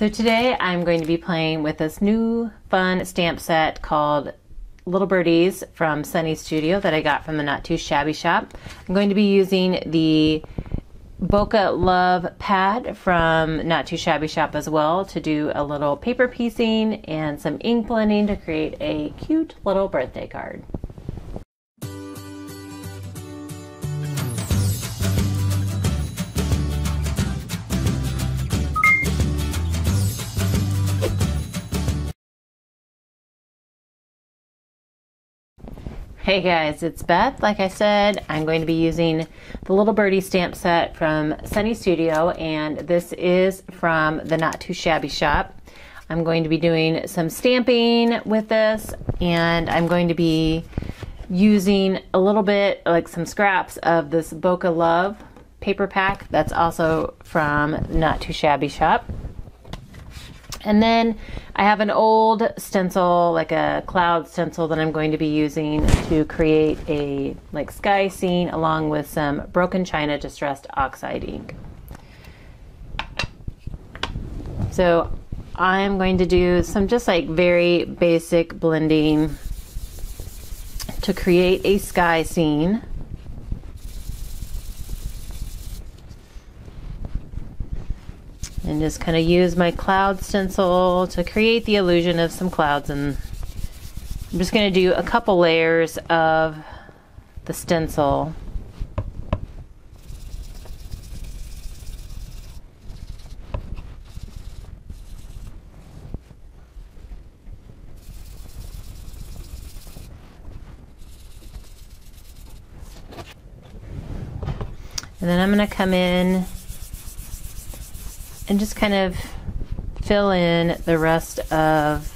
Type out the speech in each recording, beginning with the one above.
So today I'm going to be playing with this new fun stamp set called Little Birdies from Sunny Studio that I got from the Not Too Shabby shop. I'm going to be using the Bokeh Love pad from Not Too Shabby shop as well to do a little paper piecing and some ink blending to create a cute little birthday card. Hey guys, it's Beth. Like I said, I'm going to be using the Little Birdie stamp set from Sunny Studio, and this is from the Not Too Shabby shop. I'm going to be doing some stamping with this, and I'm going to be using a little bit, like some scraps of this Bokeh Love paper pack that's also from Not Too Shabby shop. And then I have an old stencil, like a cloud stencil, that I'm going to be using to create a sky scene along with some Broken China Distressed Oxide ink. So I'm going to do some just very basic blending to create a sky scene. And just kind of use my cloud stencil to create the illusion of some clouds. And I'm just going to do a couple layers of the stencil. And then I'm going to come in and just kind of fill in the rest of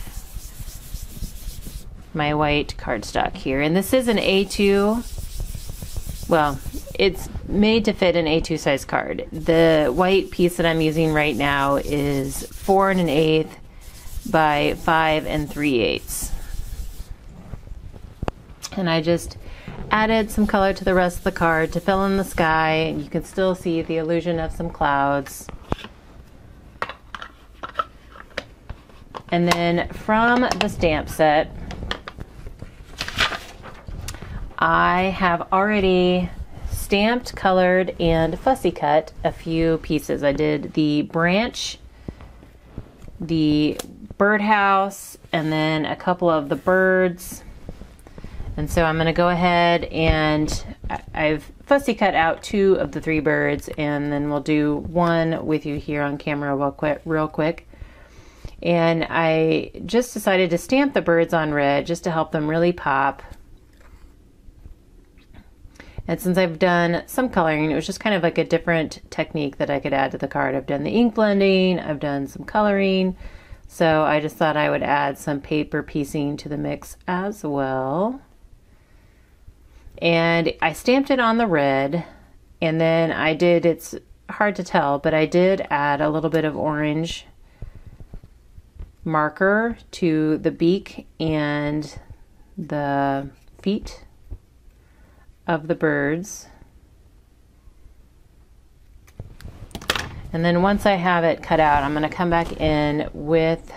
my white cardstock here. And this is an A2, well, it's made to fit an A2 size card. The white piece that I'm using right now is 4 1/8 by 5 3/8. And I just added some color to the rest of the card to fill in the sky, and you can still see the illusion of some clouds. And then from the stamp set, I have already stamped, colored, and fussy cut a few pieces. I did the branch, the birdhouse, and then a couple of the birds. And so I'm going to go ahead and I've fussy cut out 2 of the 3 birds, and then we'll do one with you here on camera real quick. And I just decided to stamp the birds on red just to help them really pop. And since I've done some coloring, it was just kind of like a different technique that I could add to the card. I've done the ink blending, I've done some coloring, so I just thought I would add some paper piecing to the mix as well. And I stamped it on the red, and then I did, it's hard to tell, but I did add a little bit of orange marker to the beak and the feet of the birds. And then once I have it cut out, I'm going to come back in with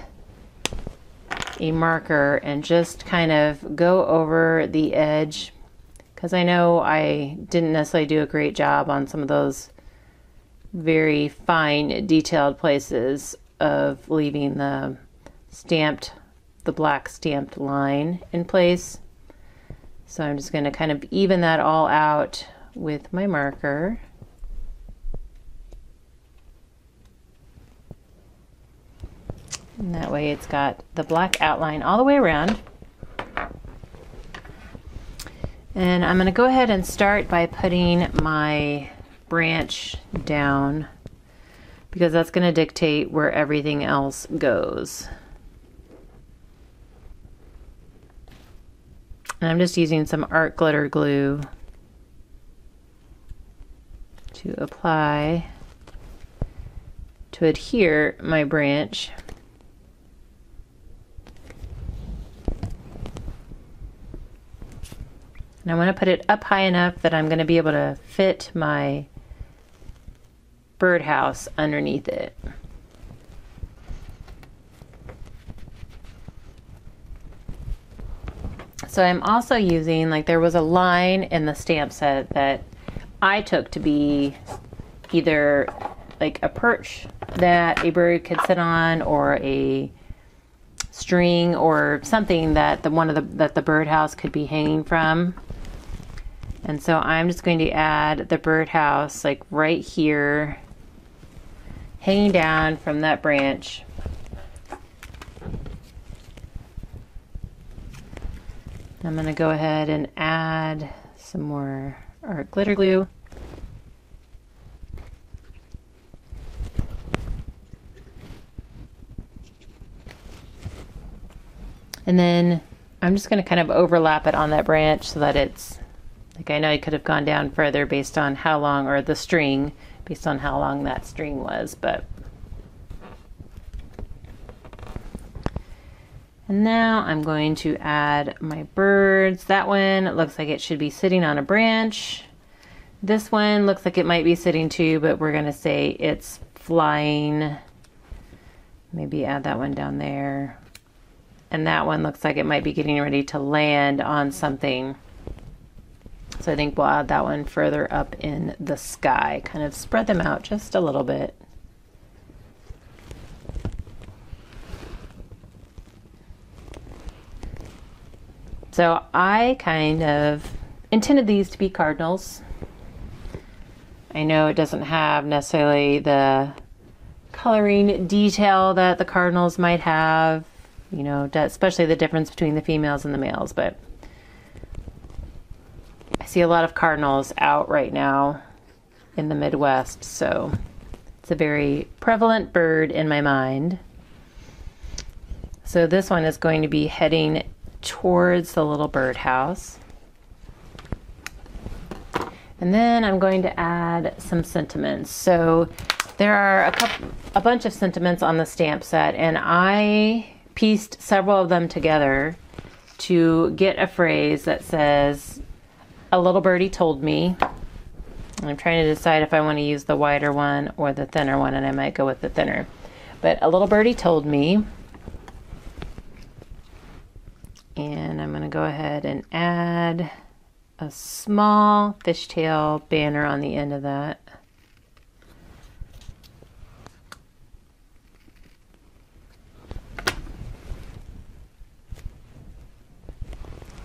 a marker and just kind of go over the edge, because I know I didn't necessarily do a great job on some of those very fine detailed places of leaving the black stamped line in place. So I'm just going to kind of even that all out with my marker. And that way it's got the black outline all the way around. And I'm going to go ahead and start by putting my branch down, because that's going to dictate where everything else goes. And I'm just using some art glitter glue to apply to adhere my branch. And I want to put it up high enough that I'm going to be able to fit my birdhouse underneath it. So I'm also using, like, there was a line in the stamp set that I took to be either like a perch that a bird could sit on, or a string, or something that the birdhouse could be hanging from. And so I'm just going to add the birdhouse like right here, hanging down from that branch. I'm going to go ahead and add some more art glitter glue. And then I'm just going to kind of overlap it on that branch so that it's, like, I know I could have gone down further based on how long, or the string, based on how long that string was, but. And now I'm going to add my birds. That one, it looks like it should be sitting on a branch. This one looks like it might be sitting too, but we're gonna say it's flying. Maybe add that one down there. And that one looks like it might be getting ready to land on something. So I think we'll add that one further up in the sky. Kind of spread them out just a little bit. So I kind of intended these to be cardinals. I know it doesn't have necessarily the coloring detail that the cardinals might have, you know, especially the difference between the females and the males, but I see a lot of cardinals out right now in the Midwest, so it's a very prevalent bird in my mind. So this one is going to be heading towards the little birdhouse. And then I'm going to add some sentiments. So there are a bunch of sentiments on the stamp set, and I pieced several of them together to get a phrase that says, "A little birdie told me." I'm trying to decide if I want to use the wider one or the thinner one, and I might go with the thinner. But "a little birdie told me." And I'm going to go ahead and add a small fishtail banner on the end of that.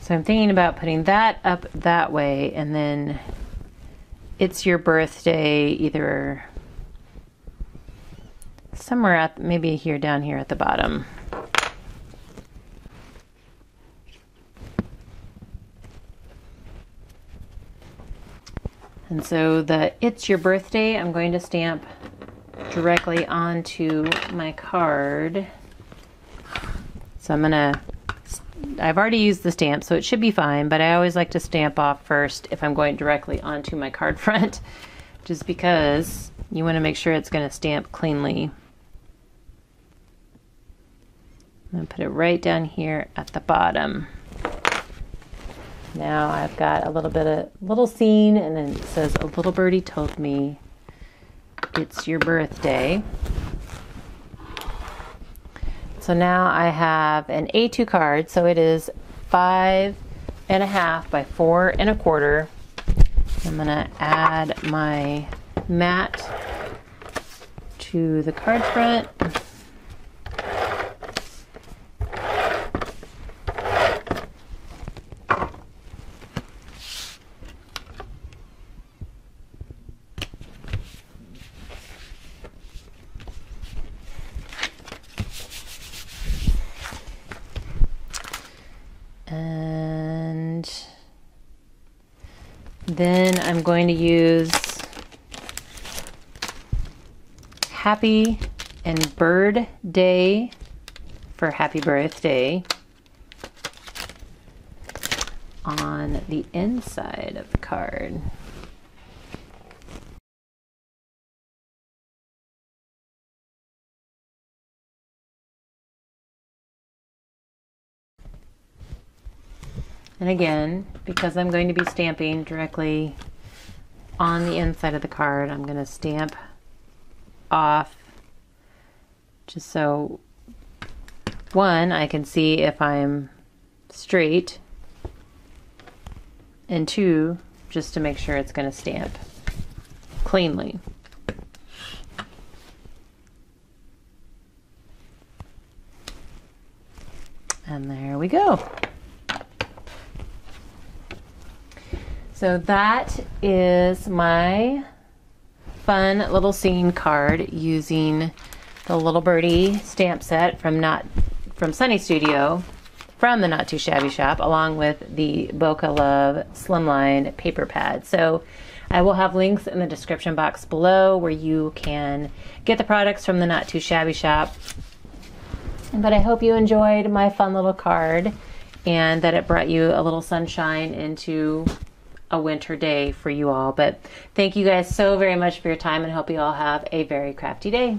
So I'm thinking about putting that up that way, and then "It's your birthday" either somewhere at, maybe here, down here at the bottom. And so the "It's your birthday" I'm going to stamp directly onto my card. So I've already used the stamp, so it should be fine, but I always like to stamp off first if I'm going directly onto my card front, just because you want to make sure it's going to stamp cleanly. I'm going to put it right down here at the bottom. Now I've got a little scene, and then it says, "A little birdie told me it's your birthday." So now I have an A2 card, so it is 5.5 by 4 1/4. I'm gonna add my mat to the card front. And then I'm going to use "Happy" and "Bird Day" for "Happy Birthday" on the inside of the card. And again, because I'm going to be stamping directly on the inside of the card, I'm going to stamp off just so, one, I can see if I'm straight, and 2 just to make sure it's going to stamp cleanly. And there we go. So that is my fun little scene card using the Little Birdie stamp set from Sunny Studio, from the Not Too Shabby shop, along with the Boca Love Slimline paper pad. So I will have links in the description box below where you can get the products from the Not Too Shabby shop. But I hope you enjoyed my fun little card and that it brought you a little sunshine into a winter day for you all. But thank you guys so very much for your time, and hope you all have a very crafty day.